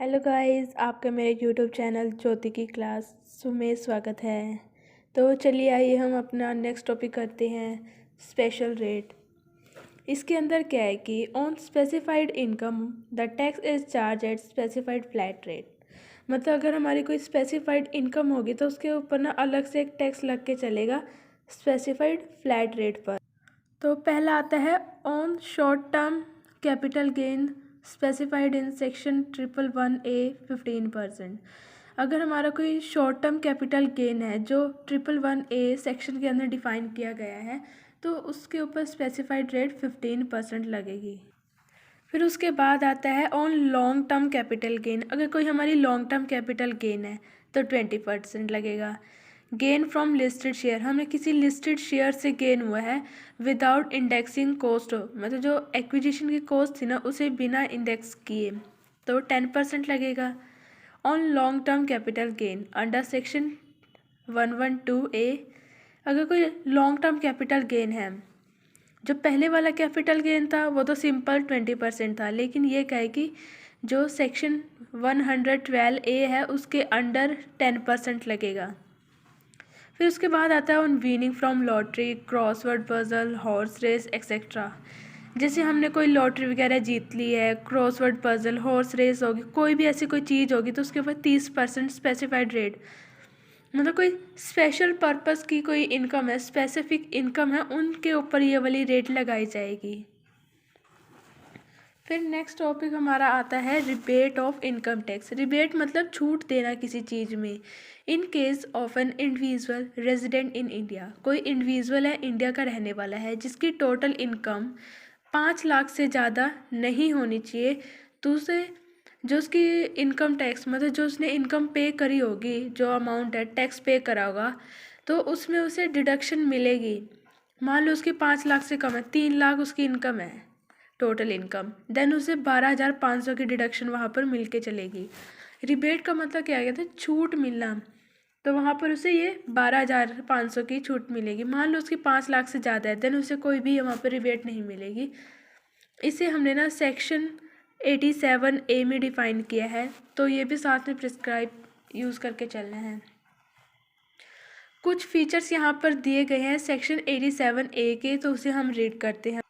Hello guys, आपका मेरे YouTube channel ज्योति की क्लास में स्वागत है। तो चलिए आइए हम अपना नेक्स्ट टॉपिक करते हैं, स्पेशल रेट। इसके अंदर क्या है कि on specified income the tax is charge at specified flat rate. मतलब अगर हमारी कोई स्पेसिफाइड इनकम होगी तो उसके ऊपर ना अलग से एक टैक्स लग के चलेगा स्पेसिफाइड फ्लैट रेट पर। तो पहला आता है on short term capital gain specified in section 111A 15%। अगर हमारा कोई शॉर्ट टर्म कैपिटल गेन है जो 111A सेक्शन के अंदर डिफाइन किया गया है तो उसके ऊपर स्पेसिफाइड रेट 15% लगेगी। फिर उसके बाद आता है on long term capital gain. अगर कोई हमारी लॉन्ग टर्म कैपिटल गेन है तो 20% लगेगा। गेन फ्रॉम लिस्टेड शेयर, हमें किसी लिस्टेड शेयर से गेन हुआ है विदाउट इंडेक्सिंग कॉस्ट, मतलब जो एक्विजिशन की कॉस्ट थी ना उसे बिना इंडेक्स किए, तो 10% लगेगा। On long term capital gain under section 112A, अगर कोई लॉन्ग टर्म कैपिटल गेन है, जो पहले वाला कैपिटल गेन था वो तो सिंपल 20% था, लेकिन ये क्या है कि जो सेक्शन 112A है उसके अंडर 10% लगेगा। फिर उसके बाद आता है on winning from lottery, crossword puzzle, horse race etcetera. जैसे हमने कोई लॉटरी वगैरह जीत ली है, क्रॉसवर्ड पजल, हॉर्स रेस होगी, कोई भी ऐसी कोई चीज़ होगी तो उसके ऊपर 30% स्पेसिफाइड रेट, मतलब कोई स्पेशल पर्पस की कोई इनकम है, स्पेसिफिक इनकम है, उनके ऊपर ये वाली रेट लगाई जाएगी। फिर नेक्स्ट टॉपिक हमारा आता है rebate of income tax. Rebate मतलब छूट देना किसी चीज़ में। In case of an individual resident in India, कोई इंडिविजुअल है, इंडिया का रहने वाला है, जिसकी टोटल इनकम 5 लाख से ज़्यादा नहीं होनी चाहिए, तो उसे जो उसकी इनकम टैक्स, मतलब जो उसने इनकम पे करी होगी, जो अमाउंट है टैक्स पे करा होगा, तो उसमें उसे डिडक्शन मिलेगी। मान लो उसकी 5 लाख से कम है, 3 लाख उसकी इनकम है टोटल इनकम, देन उसे 12,500 की डिडक्शन वहाँ पर मिल के चलेगी। रिबेट का मतलब क्या कहते हैं, छूट मिलना, तो वहाँ पर उसे ये 12,500 की छूट मिलेगी। मान लो उसकी 5 लाख से ज़्यादा है, देन उसे कोई भी वहाँ पर रिबेट नहीं मिलेगी। इसे हमने ना सेक्शन 87A में डिफाइन किया है, तो ये भी साथ में प्रिस्क्राइब यूज़ करके चलना है। कुछ फीचर्स यहाँ पर दिए गए हैं सेक्शन 87A के, तो उसे हम रीड करते हैं।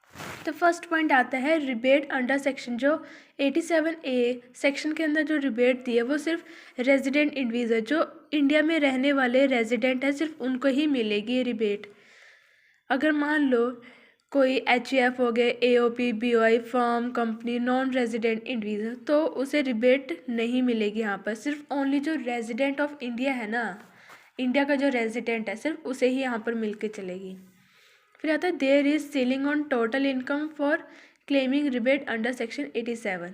तो फर्स्ट पॉइंट आता है रिबेट अंडर सेक्शन। जो 87A सेक्शन के अंदर जो रिबेट दी है वो सिर्फ रेजिडेंट इंडिविजुअल, जो इंडिया में रहने वाले रेजिडेंट है, सिर्फ उनको ही मिलेगी ये रिबेट। अगर मान लो कोई HUF हो गए, AOP, BOI, firm, company, non resident individual, तो उसे रिबेट नहीं मिलेगी। यहाँ पर सिर्फ ओनली जो रेजिडेंट ऑफ इंडिया है ना, इंडिया का जो रेजिडेंट है, सिर्फ उसे ही यहाँ पर मिल के चलेगी। फिर आता है there is ceiling on total income for claiming rebate under section 87।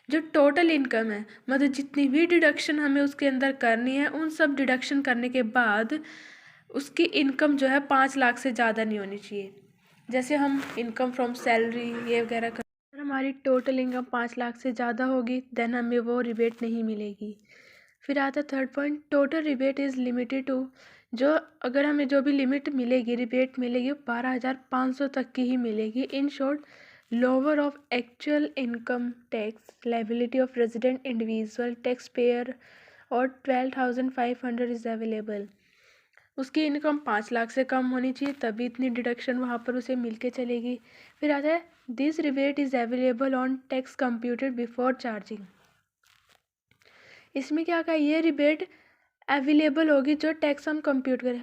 जो टोटल इनकम है, मतलब जितनी भी डिडक्शन हमें उसके अंदर करनी है, उन सब डिडक्शन करने के बाद उसकी इनकम जो है 5 लाख से ज़्यादा नहीं होनी चाहिए। जैसे हम इनकम फ्रॉम सैलरी ये वगैरह कर, अगर हमारी टोटल इनकम 5 लाख से ज़्यादा होगी देन हमें वो रिबेट नहीं मिलेगी। फिर आता है third point, total rebate is limited to, जो अगर हमें जो भी लिमिट मिलेगी, रिबेट मिलेगी, 12,500 तक की ही मिलेगी। In short, lower of actual income tax liability of resident individual tax payer और 12,500 इज़ अवेलेबल। उसकी इनकम 5 लाख से कम होनी चाहिए, तभी इतनी डिडक्शन वहाँ पर उसे मिल के चलेगी। फिर आता है this rebate is available on tax computed before charging. इसमें क्या कहा, ये रिबेट अवेलेबल होगी जो टैक्स हम कंप्यूट करें।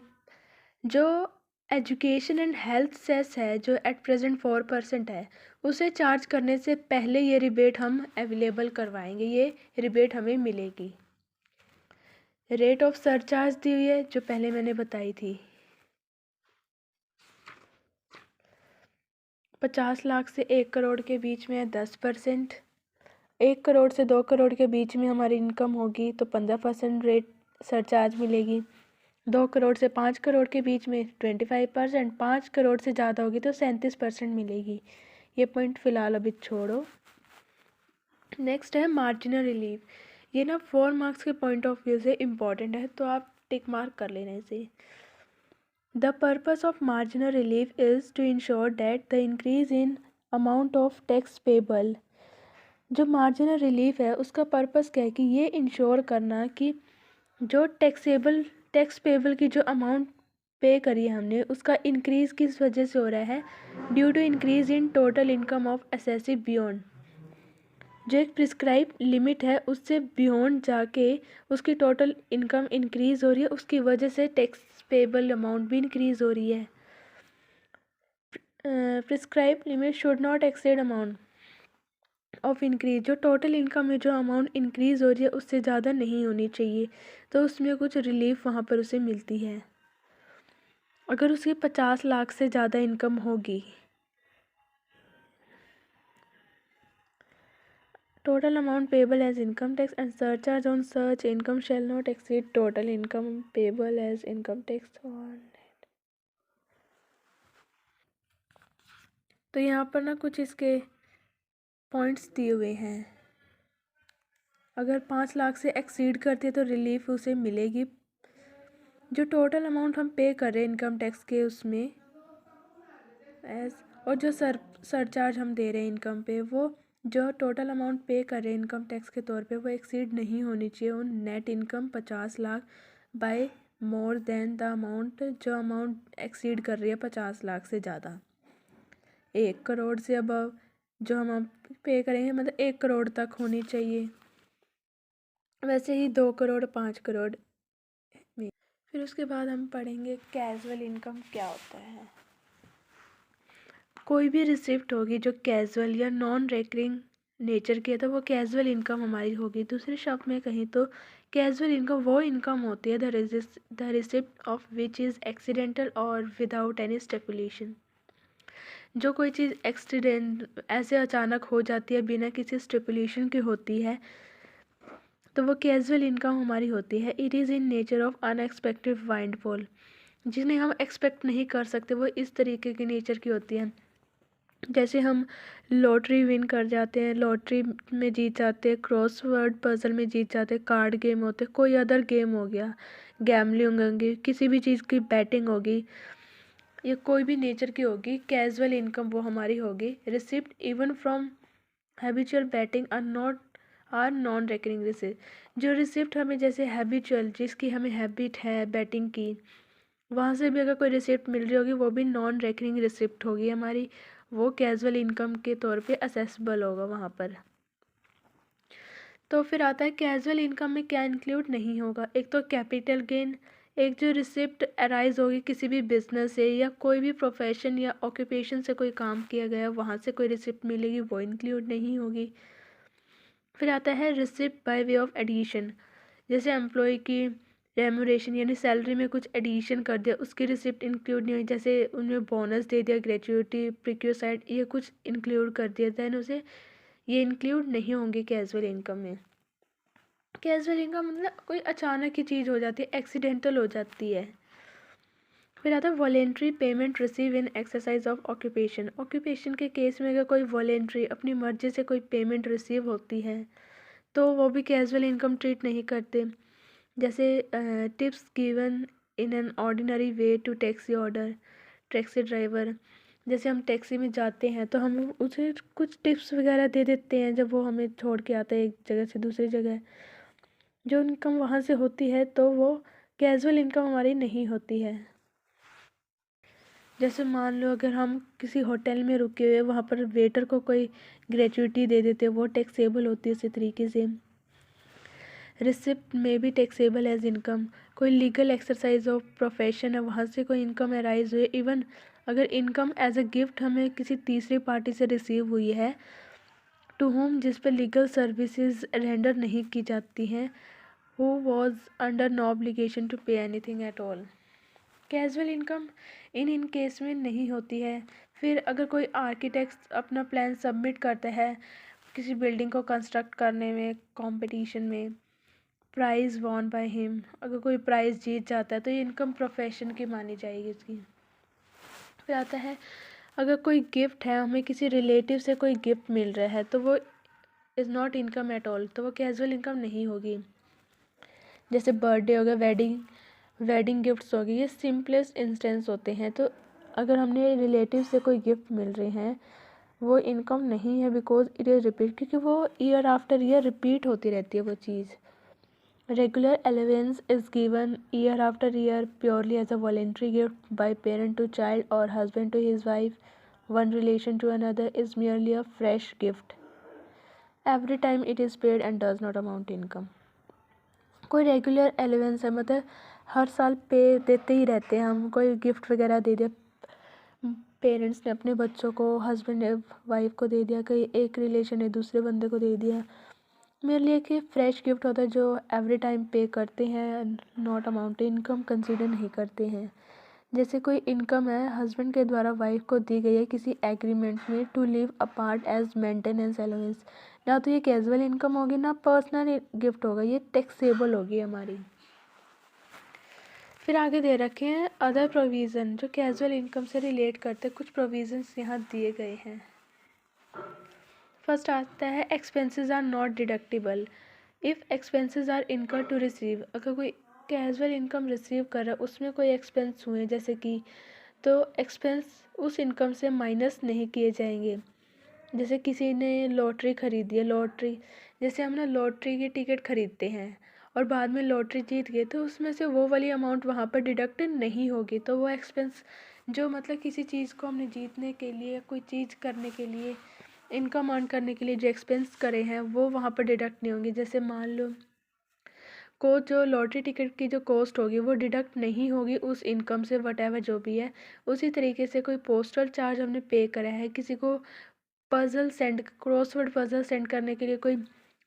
जो एजुकेशन एंड हेल्थ सेस है, जो एट प्रेजेंट 4% है, उसे चार्ज करने से पहले ये रिबेट हम अवेलेबल करवाएंगे, ये रिबेट हमें मिलेगी। रेट ऑफ सरचार्ज दी हुई है जो पहले मैंने बताई थी, 50 लाख से 1 करोड़ के बीच में है 10%, 1 करोड़ से 2 करोड़ के बीच में हमारी इनकम होगी तो 15% रेट सरचार्ज मिलेगी। 2 करोड़ से 5 करोड़ के बीच में 25%, 5 करोड़ से ज़्यादा होगी तो 37% मिलेगी। ये पॉइंट फ़िलहाल अभी छोड़ो। नेक्स्ट है मार्जिनल रिलीफ। ये ना 4 मार्क्स के पॉइंट ऑफ व्यू से इम्पॉर्टेंट है, तो आप टिक मार्क कर लेना इसे। The purpose of marginal relief is to ensure that the increase in amount of tax payable जो मार्जिनल रिलीफ है उसका पर्पस क्या है कि ये इंश्योर करना कि जो टैक्स पेबल की जो अमाउंट पे करी है हमने उसका इंक्रीज किस वजह से हो रहा है, due to increase in total income of assessee beyond. जो एक प्रिस्क्राइब लिमिट है उससे बियॉन्ड जाके उसकी टोटल इनकम इंक्रीज हो रही है, उसकी वजह से टैक्स पेबल अमाउंट भी इंक्रीज हो रही है। Prescribe limit should not accessed amount of increase, जो टोटल इनकम में जो अमाउंट इंक्रीज हो रही है उससे ज़्यादा नहीं होनी चाहिए, तो उसमें कुछ रिलीफ वहाँ पर उसे मिलती है। अगर उसकी 50 लाख से ज़्यादा इनकम होगी, total amount payable as income tax and surcharge on such income shall not exceed total income payable as income tax on. तो यहाँ पर ना कुछ इसके पॉइंट्स दिए हुए हैं। अगर 5 लाख से एक्सीड करती है तो रिलीफ उसे मिलेगी। जो टोटल अमाउंट हम पे कर रहे हैं इनकम टैक्स के उसमें एज, और जो सरचार्ज हम दे रहे हैं इनकम पे, वो जो टोटल अमाउंट पे कर रहे हैं इनकम टैक्स के तौर पे वो एक्सीड नहीं होनी चाहिए on net income 50 lakh by more than the amount, जो अमाउंट एक्सीड कर रही है 50 लाख से ज़्यादा। 1 करोड़ से अबव जो हम पे करेंगे मतलब 1 करोड़ तक होनी चाहिए, वैसे ही 2 करोड़ 5 करोड़ में। फिर उसके बाद हम पढ़ेंगे कैजुअल इनकम क्या होता है। कोई भी रिसिप्ट होगी जो कैजुअल या नॉन रेकरिंग नेचर की है तो वो कैजुअल इनकम हमारी होगी। दूसरे शब्द में कहें तो कैजुअल इनकम वो इनकम होती है the receipt of which is accidental और विदाउट एनी स्टेपुलेशन। जो कोई चीज़ एक्सीडेंट ऐसे अचानक हो जाती है बिना किसी स्टेपुलेशन की होती है तो वो कैजुअल इनकम हमारी होती है। It is in nature of unexpected windfall, जिन्हें हम एक्सपेक्ट नहीं कर सकते, वो इस तरीके की नेचर की होती है। जैसे हम लॉटरी विन कर जाते हैं, लॉटरी में जीत जाते हैं, क्रॉसवर्ड पजल में जीत जाते हैं, कार्ड गेम होते हैं, कोई अदर गेम हो गया, गैमलिंग होगी, किसी भी चीज़ की बैटिंग होगी, या कोई भी नेचर की होगी, कैजुअल इनकम वो हमारी होगी। Receipt even from habitual betting or non recurring receipt. जो रिसिप्ट हमें जैसे हैबिचुअल, जिसकी हमें हैबिट है बैटिंग की, वहाँ से भी अगर कोई रिसिप्ट मिल रही होगी वो भी नॉन रेकरिंग रिसिप्ट होगी हमारी, वो कैजुअल इनकम के तौर पे असेसेबल होगा वहाँ पर। तो फिर आता है कैजुअल इनकम में क्या इंक्लूड नहीं होगा। एक तो कैपिटल गेन, एक जो रिसिप्ट अराइज होगी किसी भी बिजनेस से या कोई भी प्रोफेशन या ऑक्यूपेशन से कोई काम किया गया वहाँ से कोई रिसिप्ट मिलेगी वो इंक्लूड नहीं होगी। फिर आता है receipt by way of addition, जैसे एम्प्लॉय की रेम्यूनरेशन यानी सैलरी में कुछ एडिशन कर दिया उसकी रिसिप्ट इंक्लूड नहीं हुई, जैसे उन्हें बोनस दे दिया, ग्रेचुइटी, प्रिक्यूसाइड, ये कुछ इंक्लूड कर दिया दैन उसे ये इंक्लूड नहीं होंगे कैजुअल इनकम में। कैजुअल इनकम मतलब कोई अचानक की चीज़ हो जाती है, एक्सीडेंटल हो जाती है। फिर आता है voluntary payment receive in exercise of occupation. Occupation के केस में अगर कोई वॉलेंट्री अपनी मर्जी से कोई पेमेंट रिसीव होती है तो वो भी कैजुअल इनकम ट्रीट नहीं करते। जैसे tips given in an ordinary way to taxi order, taxi driver, जैसे हम टैक्सी में जाते हैं तो हम उसे कुछ टिप्स वगैरह दे देते हैं जब वो हमें छोड़ के आता है एक जगह से दूसरी जगह, जो इनकम वहाँ से होती है तो वो कैजुअल इनकम हमारी नहीं होती है। जैसे मान लो अगर हम किसी होटल में रुके हुए वहाँ पर वेटर को कोई ग्रेचुइटी दे देते वो टैक्सेबल होती है। उसी तरीके से रिसिप्ट में भी टैक्सेबल एज इनकम, कोई लीगल एक्सरसाइज ऑफ प्रोफेशन है वहाँ से कोई इनकम अराइज हुई, इवन अगर इनकम एज अ गिफ्ट हमें किसी तीसरी पार्टी से रिसीव हुई है टू होम जिस पर लीगल सर्विसेज रेंडर नहीं की जाती हैं, who was under no obligation to pay anything at all. Casual income in case में नहीं होती है। फिर अगर कोई आर्किटेक्ट अपना प्लान सबमिट करता है किसी बिल्डिंग को कंस्ट्रक्ट करने में कंपटीशन में, प्राइज़ वॉन बाय हिम, अगर कोई प्राइज़ जीत जाता है तो ये इनकम प्रोफेशन की मानी जाएगी उसकी। फिर आता है अगर कोई गिफ्ट है, हमें किसी रिलेटिव से कोई गिफ्ट मिल रहा है तो वो is not income at all, तो वो कैजुअल इनकम नहीं होगी। जैसे बर्थडे हो गया, वेडिंग गिफ्ट्स हो गई, ये सिंपलेस्ट इंस्टेंस होते हैं। तो अगर हमने रिलेटिव से कोई गिफ्ट मिल रहे हैं वो इनकम नहीं है बिकॉज इट इज़ रिपीट, क्योंकि वो ईयर आफ्टर ईयर रिपीट होती रहती है वो चीज़। Regular allowance is given year after year purely as a voluntary gift by parent to child और husband to his wife, one relation to another is merely a fresh gift every time it is paid and does not amount income. कोई regular allowance है मतलब हर साल पे देते ही रहते हैं हम, कोई गिफ्ट वगैरह दे दिया पेरेंट्स ने अपने बच्चों को, हस्बैंड ने वाइफ को दे दिया, कोई एक रिलेशन ने दूसरे बंदे को दे दिया, मेरे लिए कि फ्रेश गिफ्ट होता है जो एवरी टाइम पे करते हैं, नॉट अमाउंट इनकम कंसीडर नहीं करते हैं। जैसे कोई इनकम है हस्बैंड के द्वारा वाइफ को दी गई है किसी एग्रीमेंट में to live apart as maintenance allowance, ना तो ये कैजुअल इनकम होगी ना पर्सनल गिफ्ट होगा, ये टैक्सेबल होगी हमारी। फिर आगे दे रखे हैं अदर प्रोविज़न जो कैजुअल इनकम से रिलेट करते हैं, कुछ प्रोविज़न्स यहाँ दिए गए हैं। फर्स्ट आता है expenses are not deductible if expenses are incur to receive, अगर कोई कैजुअल इनकम रिसीव कर रहा है उसमें कोई एक्सपेंस हुए जैसे कि, तो एक्सपेंस उस इनकम से माइनस नहीं किए जाएंगे। जैसे किसी ने लॉटरी खरीदी है, लॉटरी जैसे हम ना लॉटरी की टिकट खरीदते हैं और बाद में लॉटरी जीत गए तो उसमें से वो वाली अमाउंट वहाँ पर डिडक्ट नहीं होगी, तो वो एक्सपेंस जो मतलब किसी चीज़ को हमने जीतने के लिए, कोई चीज़ करने के लिए, इनकम अर्न करने के लिए जो एक्सपेंस करे हैं वो वहाँ पर डिडक्ट नहीं होंगे। जैसे मान लो को जो लॉटरी टिकट की जो कॉस्ट होगी वो डिडक्ट नहीं होगी उस इनकम से, वट जो भी है। उसी तरीके से कोई पोस्टल चार्ज हमने पे करा है, किसी को puzzle send, crossword puzzle send करने के लिए कोई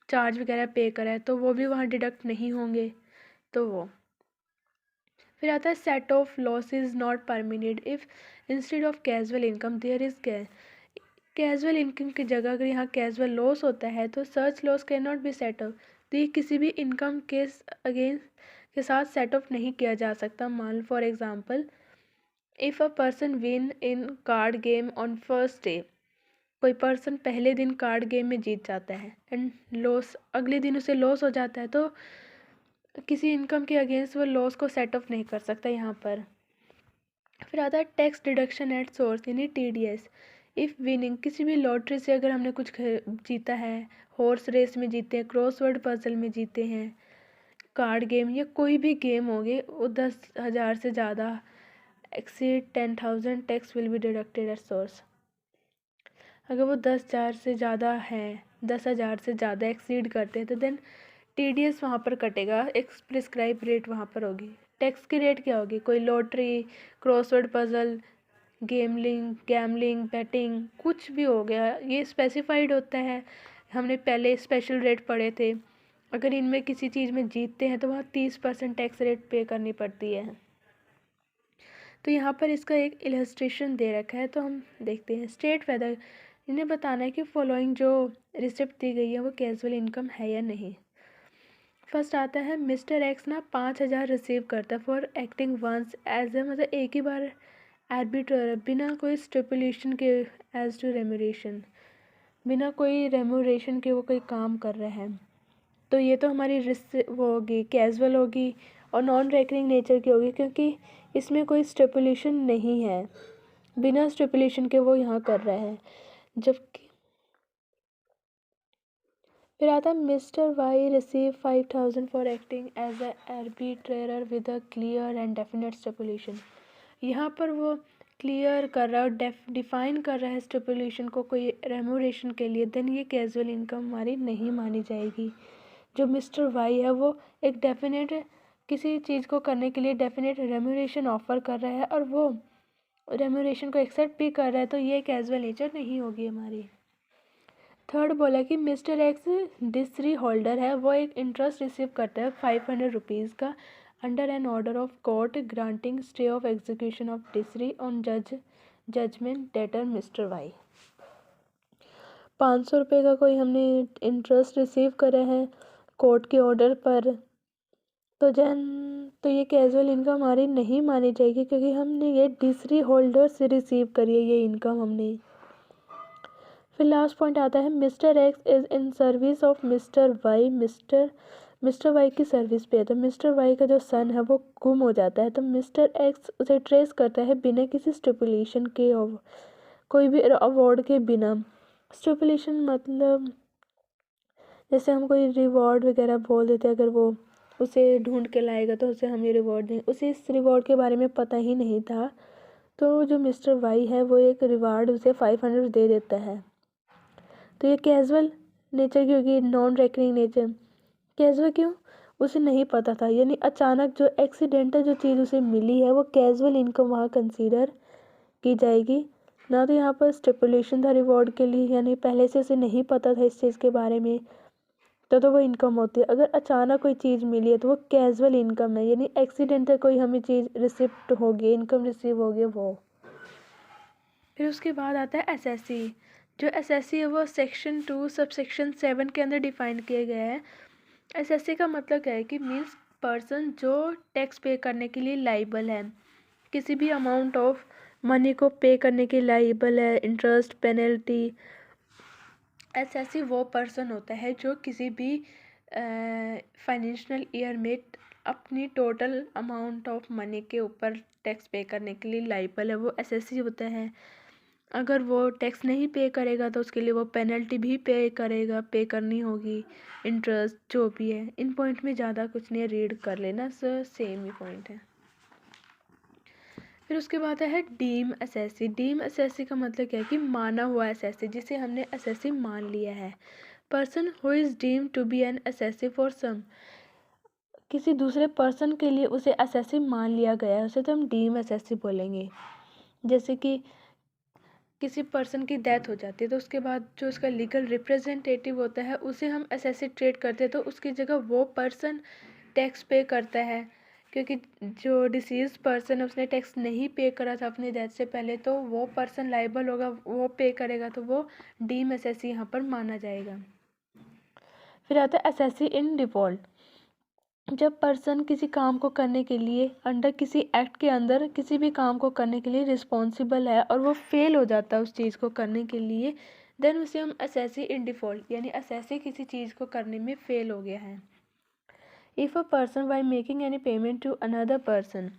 चार्ज वगैरह पे करा है तो वो भी वहाँ डिडक्ट नहीं होंगे। तो वो फिर आता है set off loss is not permanent if instead of casual income there is casual income की जगह अगर यहाँ कैजुअल लॉस होता है तो such loss can not be set off, तो ये किसी भी इनकम के अगेंस्ट के साथ सेट ऑफ नहीं किया जा सकता। मान for example if a person win in card game on first day, कोई पर्सन पहले दिन कार्ड गेम में जीत जाता है एंड लॉस अगले दिन उसे लॉस हो जाता है, तो किसी इनकम के अगेंस्ट वो लॉस को सेट ऑफ नहीं कर सकता यहाँ पर। फिर आता है टैक्स डिडक्शन एट सोर्स यानी TDS इफ़ विनिंग, किसी भी लॉटरी से अगर हमने कुछ जीता है, हॉर्स रेस में जीते हैं, क्रॉसवर्ड पजल में जीते हैं, कार्ड गेम या कोई भी गेम होगे, वो 10,000 से ज़्यादा exceed 10,000 tax will be deducted at source. अगर वो 10,000 से ज़्यादा हैं, 10,000 से ज़्यादा एक्सीड करते हैं तो देन TDS वहाँ पर कटेगा, एक प्रिस्क्राइब रेट वहाँ पर होगी। टैक्स की रेट क्या होगी, कोई lottery, crossword puzzle, gambling, batting कुछ भी हो गया, ये स्पेसिफाइड होता है। हमने पहले स्पेशल रेट पढ़े थे, अगर इनमें किसी चीज़ में जीतते हैं तो वहाँ 30% टैक्स रेट पे करनी पड़ती है। तो यहाँ पर इसका एक इलस्ट्रेशन दे रखा है तो हम देखते हैं। स्टेट वेदर, इन्हें बताना है कि फॉलोइंग जो रिसिप्ट दी गई है वो कैजुअल इनकम है या नहीं। फर्स्ट आता है मिस्टर एक्स ना 5,000 रिसीव करता है for acting once as a, मतलब एक ही बार आर्बिट्रर बिना कोई स्टिपुलेशन के, एज टू रेम्यूरेशन, बिना कोई रेम्यूरेशन के वो कोई काम कर रहा है, तो ये तो हमारी वो होगी कैजुअल होगी और नॉन रेकरिंग नेचर की होगी क्योंकि इसमें कोई स्टिपुलेशन नहीं है, बिना स्टिपुलेशन के वो यहाँ कर रहा है। जबकि फिर आता है mister Y receive 5,000 for acting as a arbitrator with a clear and definite stipulation, यहाँ पर वो क्लियर कर रहा है और डिफाइन कर रहा है स्टिपुलेशन को कोई रेम्यूरेशन के लिए, देन ये कैजुअल इनकम हमारी नहीं मानी जाएगी। जो मिस्टर वाई है वो एक डेफिनेट किसी चीज़ को करने के लिए डेफिनेट रेम्यूरेशन ऑफर कर रहा है और वो रेम्यूरेशन को एक्सेप्ट भी कर रहा है, तो ये कैजुअल नेचर नहीं होगी हमारी। थर्ड बोला कि मिस्टर एक्स डिस्री होल्डर है, वो एक इंटरेस्ट रिसीव करता है 500 रुपीज़ का under an order of court granting stay of execution of decree on judgment debtor mister Y. 500 रुपये का कोई हमने इंटरेस्ट रिसीव करा है कोर्ट के ऑर्डर पर, तो ये कैजुअल इनकम हमारी नहीं मानी जाएगी क्योंकि हमने ये डिस्री होल्डर से रिसीव करी है ये इनकम हमने। फिर लास्ट पॉइंट आता है mister X is in service of mister Y, mister Y की सर्विस पे है, तो मिस्टर वाई का जो सन है वो गुम हो जाता है, तो मिस्टर एक्स उसे ट्रेस करता है बिना किसी स्टिपुलेशन के कोई भी अवार्ड के बिना। स्टिपुलेशन मतलब जैसे हम कोई रिवॉर्ड वगैरह बोल देते हैं, अगर वो उसे ढूंढ के लाएगा तो उसे हम ये रिवॉर्ड देंगे, उसे इस रिवॉर्ड के बारे में पता ही नहीं था, तो जो मिस्टर वाई है वो एक रिवार्ड उसे 500 दे देता है। तो ये कैजुअल नेचर की होगी, नॉन रेकरिंग नेचर। कैजुअल क्यों? उसे नहीं पता था, यानी अचानक जो एक्सीडेंटल जो चीज़ उसे मिली है वो कैजुअल इनकम वहाँ कंसीडर की जाएगी। ना तो यहाँ पर स्टिपुलेशन था रिवॉर्ड के लिए, यानी पहले से उसे नहीं पता था इस चीज़ के बारे में, तो वो इनकम होती है। अगर अचानक कोई चीज़ मिली है तो वो कैजुअल इनकम है, यानी एक्सीडेंटल कोई हमें चीज़ रिसिप्ट होगी, इनकम रिसीव होगी वो। फिर उसके बाद आता है एसएससी। जो एसएससी है वो सेक्शन 2 सबसेक्शन 7 के अंदर डिफाइन किया गया है। एसएससी का मतलब क्या है कि मीन्स पर्सन जो टैक्स पे करने के लिए लाइबल है, किसी भी अमाउंट ऑफ मनी को पे करने के लाइबल है, इंटरेस्ट, पेनल्टी। एसएससी वो पर्सन होता है जो किसी भी फाइनेंशियल ईयर में अपनी टोटल अमाउंट ऑफ मनी के ऊपर टैक्स पे करने के लिए लाइबल है, वो एसएससी होता है। अगर वो टैक्स नहीं पे करेगा तो उसके लिए वो पेनल्टी भी पे करनी होगी, इंटरेस्ट जो भी है। इन पॉइंट में ज़्यादा कुछ नहीं है, रीड कर लेना, सेम ही पॉइंट है। फिर उसके बाद है डीम एसएससी। डीम एसएससी का मतलब क्या है कि माना हुआ एसएससी, जिसे हमने एसएससी मान लिया है। Person who is deem to be an assessee for some, किसी दूसरे पर्सन के लिए उसे एसएससी मान लिया गया है, उसे तो हम डीम एसएससी बोलेंगे। जैसे कि किसी पर्सन की डेथ हो जाती है तो उसके बाद जो उसका लीगल रिप्रेजेंटेटिव होता है उसे हम एसएससी ट्रीट करते हैं, तो उसकी जगह वो पर्सन टैक्स पे करता है, क्योंकि जो डिसीज पर्सन है उसने टैक्स नहीं पे करा था अपनी डेथ से पहले, तो वो पर्सन लाइबल होगा, वो पे करेगा, तो वो डीम एसएससी यहाँ पर माना जाएगा। फिर आता है एसएससी इन डिफॉल्ट। जब पर्सन किसी काम को करने के लिए अंडर किसी एक्ट के अंदर किसी भी काम को करने के लिए रिस्पॉन्सिबल है और वो फेल हो जाता है उस चीज़ को करने के लिए, देन उसे हम असेसी इन डिफ़ॉल्ट, यानी असेसी किसी चीज़ को करने में फेल हो गया है। If a person by making any payment to another person,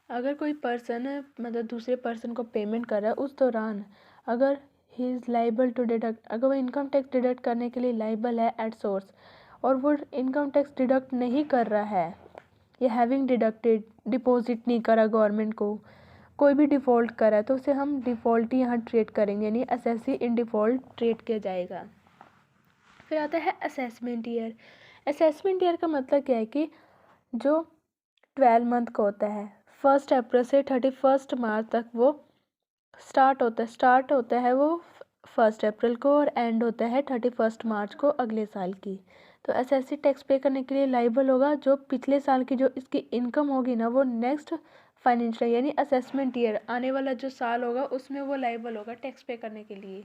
अगर कोई पर्सन मतलब दूसरे पर्सन को पेमेंट कर रहा है उस दौरान अगर he is liable to deduct, अगर वो इनकम टैक्स डिडक्ट करने के लिए लाइबल है एट सोर्स और वो इनकम टैक्स डिडक्ट नहीं कर रहा है या हैविंग डिडक्टेड, डिपॉजिट नहीं करा गवर्नमेंट को, कोई भी डिफ़ॉल्ट करा है, तो उसे हम डिफ़ॉल्ट ही यहाँ ट्रीट करेंगे, यानी असेसी इन डिफ़ॉल्ट ट्रीट किया जाएगा। फिर आता है असेसमेंट ईयर। असेसमेंट ईयर का मतलब क्या है कि जो 12 मंथ का होता है, 1 अप्रैल से 31 मार्च तक वो स्टार्ट होता है वो 1 अप्रैल को और एंड होता है 31 मार्च को अगले साल की। तो एसएससी टैक्स पे करने के लिए लाइबल होगा जो पिछले साल की जो इसकी इनकम होगी ना, वो नेक्स्ट फाइनेंशियल यानी असेसमेंट ईयर आने वाला जो साल होगा उसमें वो लाइबल होगा टैक्स पे करने के लिए।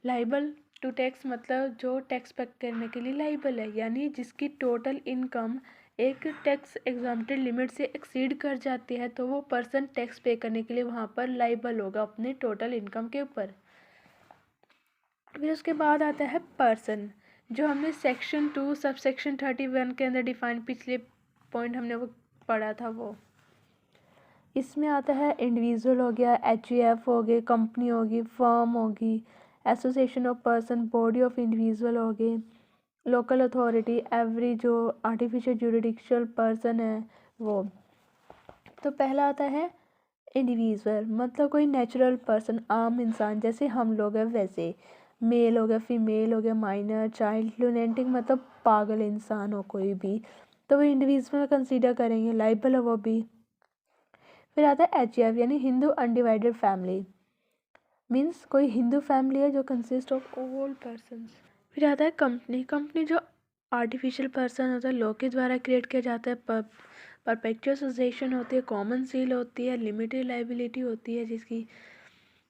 लाइबल टू टैक्स मतलब जो टैक्स पे करने के लिए लाइबल है, यानी जिसकी टोटल इनकम एक टैक्स एग्जाम्प्टेड लिमिट से एक्सीड कर जाती है, तो वो पर्सन टैक्स पे करने के लिए वहाँ पर लाइबल होगा अपने टोटल इनकम के ऊपर। फिर उसके बाद आता है पर्सन, जो हमने सेक्शन 2 सब सेक्शन 31 के अंदर डिफाइन पिछले पॉइंट हमने वो पढ़ा था वो। इसमें आता है इंडिविजुअल हो गया, एचयूएफ हो गए, कंपनी होगी, फर्म होगी, association of person, body of individual हो गए, लोकल अथॉरिटी, एवरी जो आर्टिफिशियल जुरिडिक्शल पर्सन है वो। तो पहला आता है इंडिविजुअल, मतलब कोई नेचुरल पर्सन, आम इंसान जैसे हम लोग हैं वैसे, मेल हो गया, फीमेल हो गया, माइनर, चाइल्ड, लुनेटिक मतलब पागल इंसान हो कोई भी, तो वो इंडिविजुअल कंसीडर करेंगे, लाइबल है वो भी। फिर आता है एचईएफ यानी हिंदू अनडिवाइडेड फैमिली, मीन्स कोई हिंदू फैमिली है जो कंसिस्ट ऑफ ऑल पर्सन्स। फिर आता है कंपनी। कंपनी जो आर्टिफिशियल पर्सन होता है, लोग के द्वारा क्रिएट किया जाता है, परपेचुअल एसोसिएशन होती है, कॉमन सील होती है, लिमिटेड लाइबिलिटी होती है, जिसकी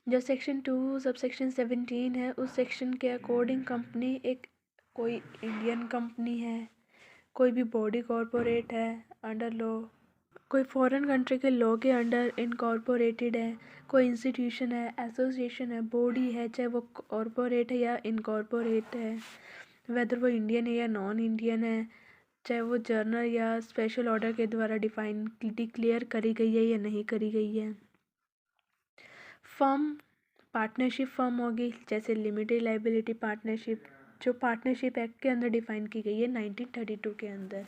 जो सेक्शन 2 सब सेक्शन 17 है उस सेक्शन के अकॉर्डिंग कंपनी एक कोई इंडियन कंपनी है, कोई भी बॉडी कॉरपोरेट है अंडर लॉ, कोई फॉरेन कंट्री के लॉ के अंडर इनकॉर्पोरेटेड है, कोई इंस्टीट्यूशन है, एसोसिएशन है, बॉडी है, चाहे वो कॉरपोरेट है या इनकॉर्पोरेट है, वेदर वो इंडियन है या नॉन इंडियन है, चाहे वो जर्नल या स्पेशल ऑर्डर के द्वारा डिक्लेयर करी गई है या नहीं करी गई है। फर्म, पार्टनरशिप फर्म होगी, जैसे लिमिटेड लाइबिलिटी पार्टनरशिप, जो पार्टनरशिप एक्ट के अंदर डिफाइन की गई है 1932 के अंदर।